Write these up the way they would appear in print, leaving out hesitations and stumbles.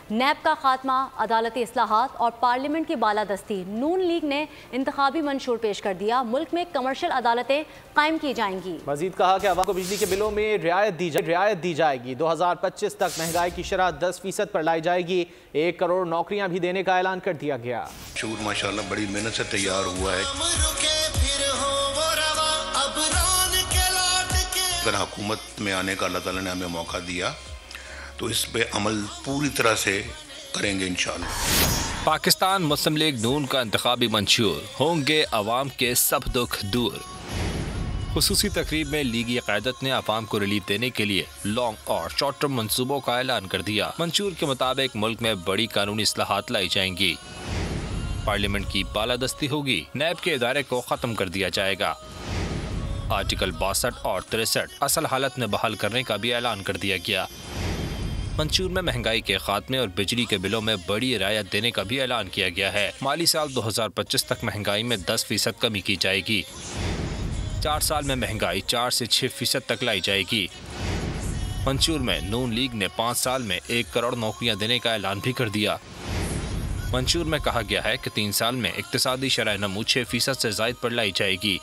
नैब का खात्मा, अदालती इस्लाहात और पार्लियामेंट की बालादस्ती। नून लीग ने इंतखाबी मंशूर पेश कर दिया। मुल्क में कमर्शियल अदालतें कायम की जाएंगी। मजीद कहा कि अवाम को बिजली के बिलों में रियायत दी जाएगी। 2025 तक महंगाई की शरह 10% पर लाई जाएगी। 1 करोड़ नौकरियां भी देने का ऐलान कर दिया गया। मंशूर माशाल्लाह बड़ी मेहनत से तैयार हुआ है। अगर हुकूमत में आने का अल्लाह ताला ने हमें मौका दिया तो इस पे अमल पूरी तरह से करेंगे इंशाअल्लाह। पाकिस्तान मुस्लिम लीग नून का इंतखाबी मंशूर, होंगे अवाम के सब दुख दूर। खुसूसी तकरीब में लीगी क़यादत ने अवाम को रिलीफ देने के लिए लॉन्ग और शॉर्ट टर्म मनसूबों का ऐलान कर दिया। मंशूर के मुताबिक मुल्क में बड़ी कानूनी इस्लाहात लाई जाएंगी। पार्लियामेंट की बालादस्ती होगी। नैब के इदारे को खत्म कर दिया जाएगा। आर्टिकल 62 और 63 असल हालत में बहाल करने का भी ऐलान कर दिया गया। मंशूर में महंगाई के खात्मे और बिजली के बिलों में बड़ी रियायत देने का भी ऐलान किया गया है। माली साल 2025 तक महंगाई में 10% कमी की जाएगी। 4 साल में महंगाई 4 से 6% तक लाई जाएगी। मंशूर में नून लीग ने 5 साल में 1 करोड़ नौकरियां देने का ऐलान भी कर दिया। मंशूर में कहा गया है कि 3 साल में इक्तिसादी शरह नमू 6% से ज़ायद पर लाई जाएगी।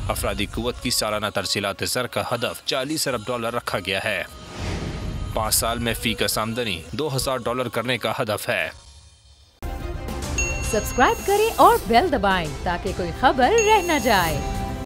अफरादी कुव्वत की सालाना तरसीलात ज़र का हदफ $40 अरब रखा गया है। 5 साल में फी का आमदनी $2000 करने का हदफ है। सब्सक्राइब करें और बेल दबाएं ताकि कोई खबर रह न जाए।